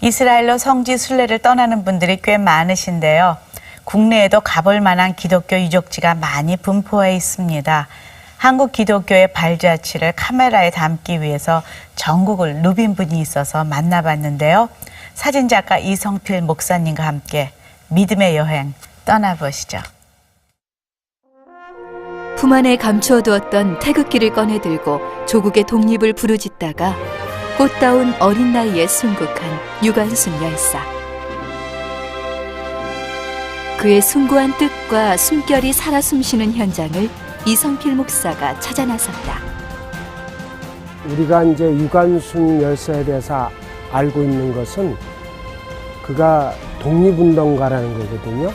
이스라엘로 성지 순례를 떠나는 분들이 꽤 많으신데요. 국내에도 가볼 만한 기독교 유적지가 많이 분포해 있습니다. 한국 기독교의 발자취를 카메라에 담기 위해서 전국을 누빈 분이 있어서 만나봤는데요. 사진작가 이성필 목사님과 함께 믿음의 여행 떠나보시죠. 품 안에 감추어두었던 태극기를 꺼내들고 조국의 독립을 부르짖다가 꽃다운 어린 나이에 순국한 유관순 열사. 그의 숭고한 뜻과 숨결이 살아 숨쉬는 현장을 이성필 목사가 찾아 나섰다. 우리가 이제 유관순 열사에 대해서 알고 있는 것은 그가 독립운동가라는 거거든요.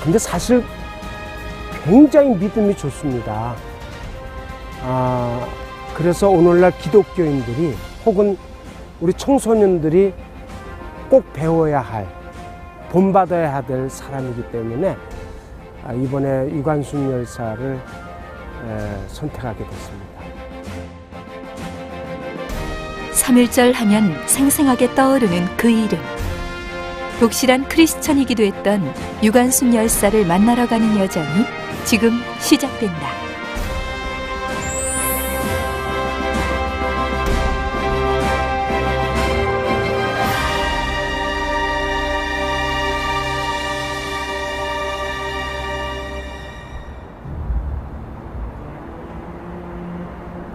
근데 사실 굉장히 믿음이 좋습니다. 그래서 오늘날 기독교인들이 혹은 우리 청소년들이 꼭 배워야 할, 본받아야 될 사람이기 때문에 이번에 유관순 열사를 선택하게 됐습니다. 3.1절 하면 생생하게 떠오르는 그 이름. 독실한 크리스천이기도 했던 유관순 열사를 만나러 가는 여정이 지금 시작된다.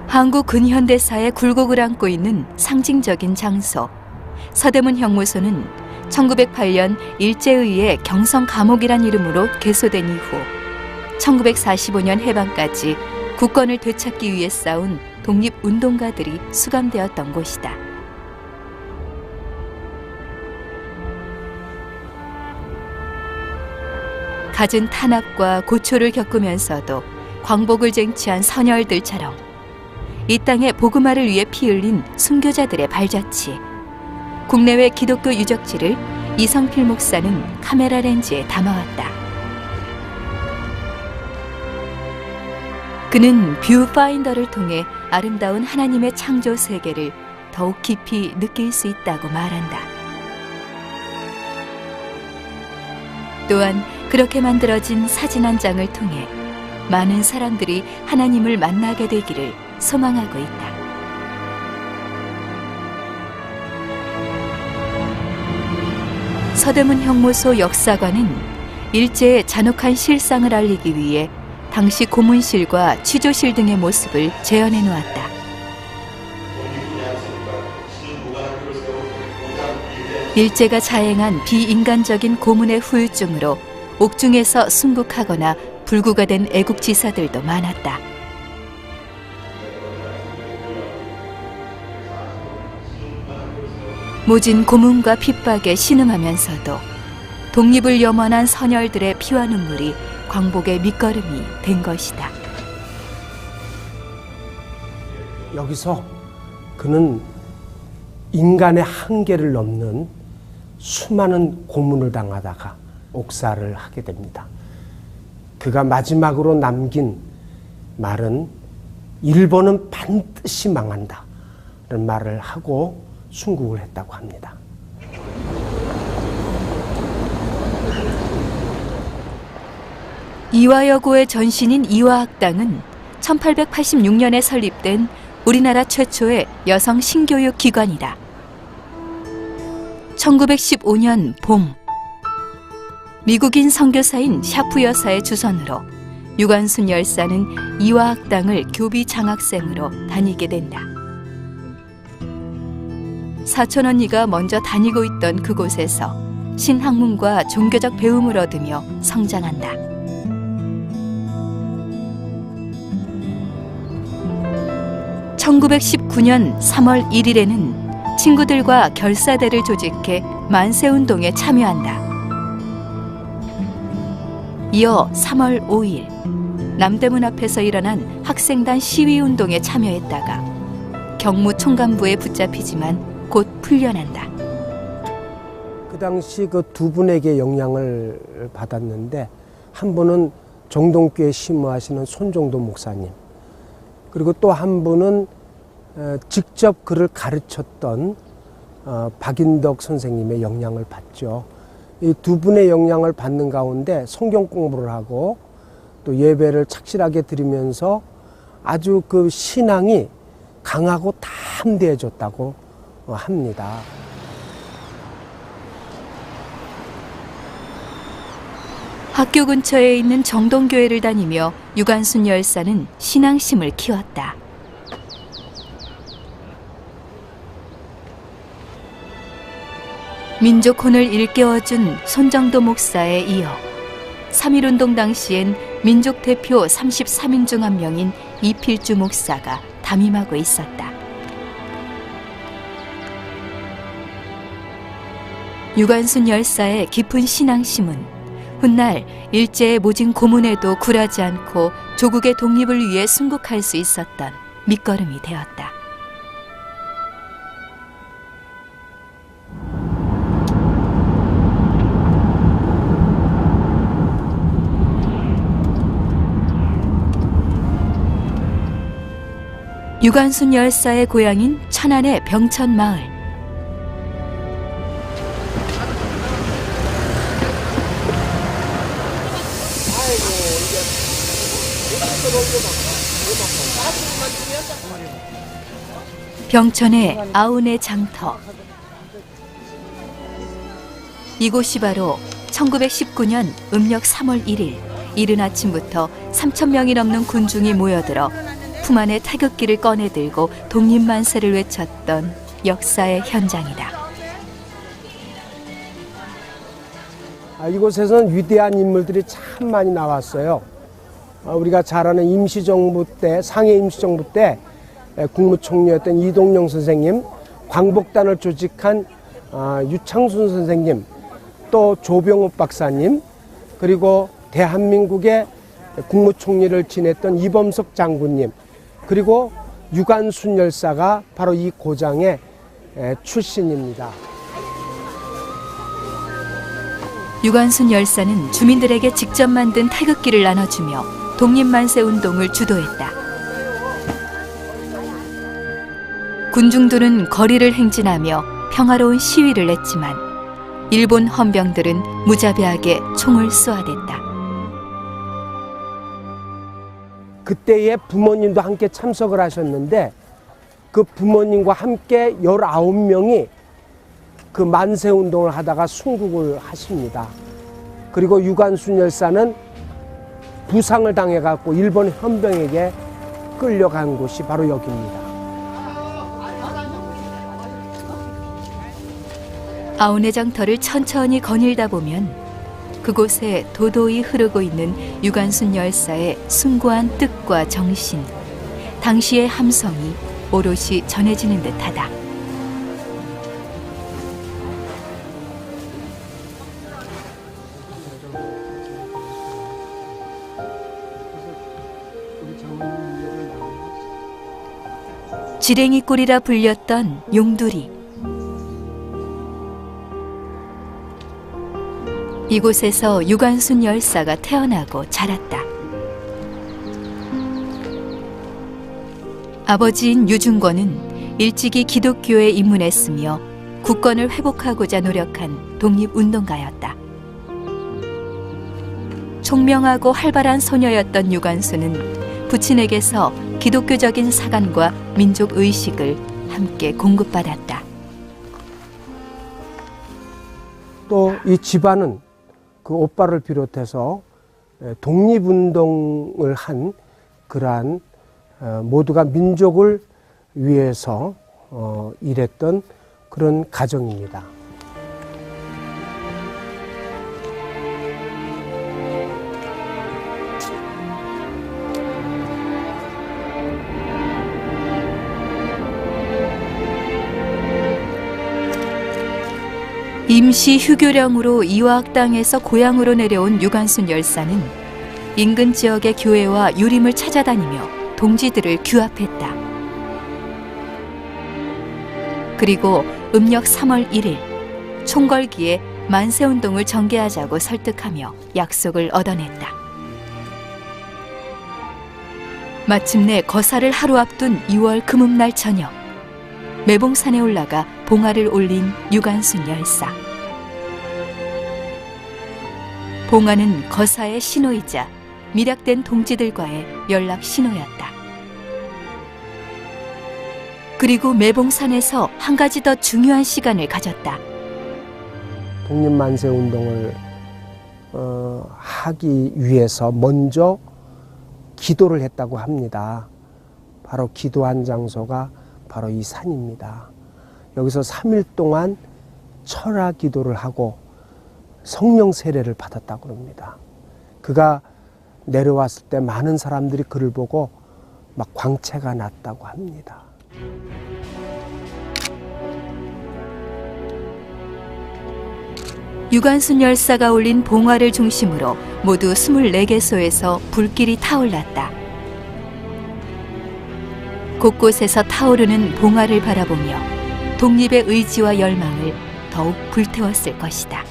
한국 근현대사의 굴곡을 안고 있는 상징적인 장소. 서대문 형무소는 1908년 일제의회 경성 감옥이란 이름으로 개소된 이후 1945년 해방까지 국권을 되찾기 위해 싸운 독립운동가들이 수감되었던 곳이다. 갖은 탄압과 고초를 겪으면서도 광복을 쟁취한 선열들처럼 이 땅의 복음화를 위해 피 흘린 순교자들의 발자취, 국내외 기독교 유적지를 이성필 목사는 카메라 렌즈에 담아왔다. 그는 뷰파인더를 통해 아름다운 하나님의 창조 세계를 더욱 깊이 느낄 수 있다고 말한다. 또한 그렇게 만들어진 사진 한 장을 통해 많은 사람들이 하나님을 만나게 되기를 소망하고 있다. 서대문 형무소 역사관은 일제의 잔혹한 실상을 알리기 위해 당시 고문실과 취조실 등의 모습을 재현해 놓았다. 일제가 자행한 비인간적인 고문의 후유증으로 옥중에서 순국하거나 불구가 된 애국지사들도 많았다. 모진 고문과 핍박에 신음하면서도 독립을 염원한 선열들의 피와 눈물이 광복의 밑거름이 된 것이다. 여기서 그는 인간의 한계를 넘는 수많은 고문을 당하다가 옥사를 하게 됩니다. 그가 마지막으로 남긴 말은 일본은 반드시 망한다 라는 말을 하고 순국을 했다고 합니다. 이화여고의 전신인 이화학당은 1886년에 설립된 우리나라 최초의 여성 신교육 기관이다. 1915년 봄, 미국인 선교사인 샤프 여사의 주선으로 유관순 열사는 이화학당을 교비 장학생으로 다니게 된다. 사촌 언니가 먼저 다니고 있던 그곳에서 신학문과 종교적 배움을 얻으며 성장한다. (1919년 3월 1일에는) 친구들과 결사대를 조직해 만세운동에 참여한다. 이어 3월 5일 남대문 앞에서 일어난 학생단 시위운동에 참여했다가 경무총감부에 붙잡히지만 곧 풀려난다. 그 당시 그 두 분에게 영향을 받았는데, 한 분은 정동교에 심우하시는 손정도 목사님, 그리고 또 한 분은 직접 그를 가르쳤던 박인덕 선생님의 영향을 받죠. 이 두 분의 영향을 받는 가운데 성경 공부를 하고 또 예배를 착실하게 드리면서 아주 그 신앙이 강하고 담대해졌다고 합니다. 학교 근처에 있는 정동교회를 다니며 유관순 열사는 신앙심을 키웠다. 민족혼을 일깨워준 손정도 목사에 이어 3.1운동 당시엔 민족 대표 33인 중 한 명인 이필주 목사가 담임하고 있었다. 유관순 열사의 깊은 신앙심은 훗날 일제의 모진 고문에도 굴하지 않고 조국의 독립을 위해 순국할 수 있었던 밑거름이 되었다. 유관순 열사의 고향인 천안의 병천마을. 병천의 아운의 장터. 이곳이 바로 1919년 음력 3월 1일 이른 아침부터 3,000명이 넘는 군중이 모여들어 품 안에 태극기를 꺼내들고 독립만세를 외쳤던 역사의 현장이다. 이곳에서는 위대한 인물들이 참 많이 나왔어요. 우리가 잘 아는 임시정부 때, 상해 임시정부 때 국무총리였던 이동영 선생님, 광복단을 조직한 유창순 선생님, 또 조병욱 박사님, 그리고 대한민국의 국무총리를 지냈던 이범석 장군님, 그리고 유관순 열사가 바로 이 고장의 출신입니다. 유관순 열사는 주민들에게 직접 만든 태극기를 나눠주며 독립만세 운동을 주도했다. 군중들은 거리를 행진하며 평화로운 시위를 했지만 일본 헌병들은 무자비하게 총을 쏘아댔다. 그때의 부모님도 함께 참석을 하셨는데 그 부모님과 함께 19명이 그 만세운동을 하다가 순국을 하십니다. 그리고 유관순 열사는 부상을 당해갖고 일본 헌병에게 끌려간 곳이 바로 여기입니다. 아운의 장터를 천천히 거닐다 보면 그곳에 도도히 흐르고 있는 유관순 열사의 숭고한 뜻과 정신, 당시의 함성이 오롯이 전해지는 듯하다. 지랭이 꼴이라 불렸던 용두리. 이곳에서 유관순 열사가 태어나고 자랐다. 아버지인 유중권은 일찍이 기독교에 입문했으며 국권을 회복하고자 노력한 독립운동가였다. 총명하고 활발한 소녀였던 유관순은 부친에게서 기독교적인 사관과 민족 의식을 함께 공급받았다. 또 이 집안은 그 오빠를 비롯해서 독립운동을 한 그러한 모두가 민족을 위해서 일했던 그런 가정입니다. 임시 휴교령으로 이화학 땅에서 고향으로 내려온 유관순 열사는 인근 지역의 교회와 유림을 찾아다니며 동지들을 규합했다. 그리고 음력 3월 1일 총궐기에 만세운동을 전개하자고 설득하며 약속을 얻어냈다. 마침내 거사를 하루 앞둔 2월 금음날 저녁, 매봉산에 올라가 봉화를 올린 유관순 열사. 봉화는 거사의 신호이자 밀약된 동지들과의 연락 신호였다. 그리고 매봉산에서 한 가지 더 중요한 시간을 가졌다. 독립만세 운동을 하기 위해서 먼저 기도를 했다고 합니다. 바로 기도한 장소가 바로 이 산입니다. 여기서 3일 동안 철야 기도를 하고 성령 세례를 받았다고 합니다. 그가 내려왔을 때 많은 사람들이 그를 보고 막 광채가 났다고 합니다. 유관순 열사가 올린 봉화를 중심으로 모두 24개소에서 불길이 타올랐다. 곳곳에서 타오르는 봉화를 바라보며 독립의 의지와 열망을 더욱 불태웠을 것이다.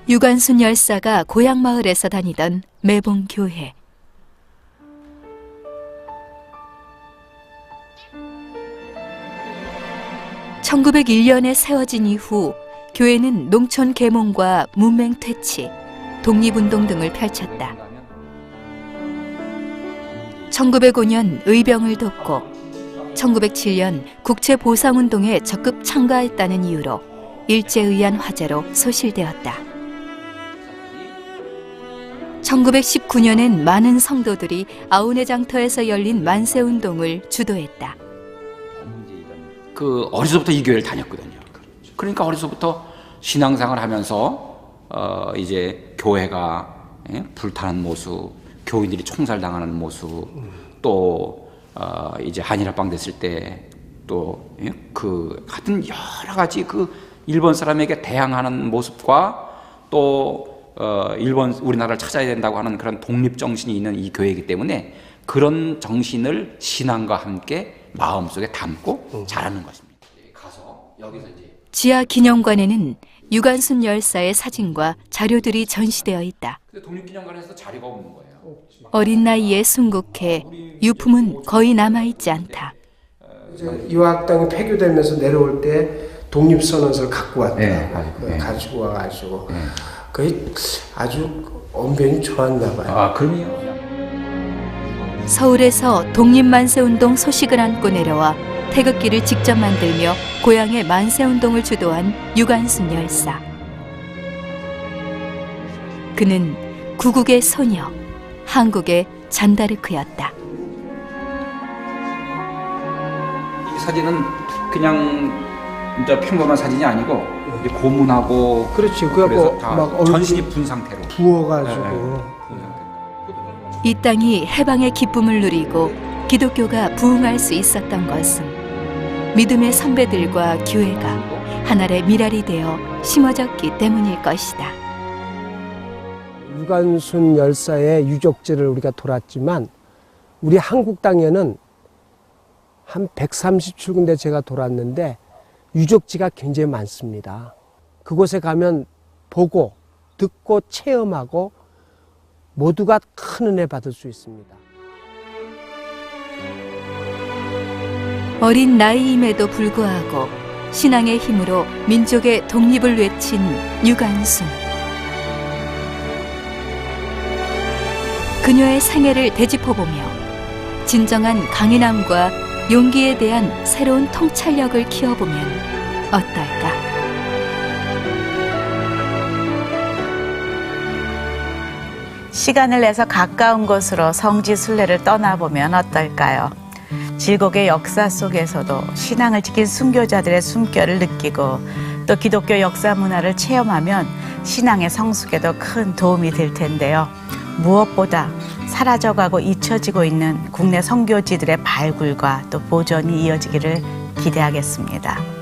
유관순 열사가 고향 마을에서 다니던 매봉교회. (1901년에) 세워진 이후 교회는 농촌 계몽과 문맹 퇴치, 독립운동 등을 펼쳤다. 1905년 의병을 돕고 1907년 국채보상운동에 적극 참가했다는 이유로 일제의안 화재로 소실되었다. 1919년엔 많은 성도들이 아우네장터에서 열린 만세운동을 주도했다. 그 어려서부터 이 교회를 다녔거든요. 그러니까 어려서부터 신앙생활을 하면서 이제 교회가 불타는 모습, 교인들이 총살당하는 모습, 또 이제 한일합방 됐을 때 또 그 하여튼 여러 가지 그 일본 사람에게 대항하는 모습과 또 우리나라를 찾아야 된다고 하는 그런 독립 정신이 있는 이 교회이기 때문에 그런 정신을 신앙과 함께 마음속에 담고 자라는 것입니다. 가서 여기서 이제 지하 기념관에는 유관순 열사의 사진과 자료들이 전시되어 있다. 독립기념관에서 자료가 없는 거예요. 어린 나이에 순국해 유품은 거의 남아있지 않다. 이제 유학당이 폐교되면서 내려올 때 독립선언서를 갖고 왔더라고요. 네, 가지고 와가지고 그게 아주 언변이 좋았나 봐요. 아, 그럼요. 서울에서 독립만세운동 소식을 안고 내려와 태극기를 직접 만들며 고향의 만세운동을 주도한 유관순 열사. 그는 구국의 소녀, 한국의 잔다르크였다. 이 사진은 그냥 진짜 평범한 사진이 아니고 고문하고 그렇지. 그래서 그래갖고 다 막 전신이 분 상태로 부어가지고. 이 땅이 해방의 기쁨을 누리고 기독교가 부흥할 수 있었던 것은 믿음의 선배들과 교회가 하늘의 미랄이 되어 심어졌기 때문일 것이다. 유관순 열사의 유적지를 우리가 돌았지만 우리 한국 땅에는 한 137군데 제가 돌았는데 유적지가 굉장히 많습니다. 그곳에 가면 보고 듣고 체험하고 모두가 큰 은혜 받을 수 있습니다. 어린 나이임에도 불구하고 신앙의 힘으로 민족의 독립을 외친 유관순. 그녀의 생애를 되짚어보며 진정한 강인함과 용기에 대한 새로운 통찰력을 키워보면 어떨까? 시간을 내서 가까운 곳으로 성지순례를 떠나보면 어떨까요? 질곡의 역사 속에서도 신앙을 지킨 순교자들의 숨결을 느끼고 또 기독교 역사 문화를 체험하면 신앙의 성숙에도 큰 도움이 될 텐데요. 무엇보다 사라져가고 잊혀지고 있는 국내 선교지들의 발굴과 또 보존이 이어지기를 기대하겠습니다.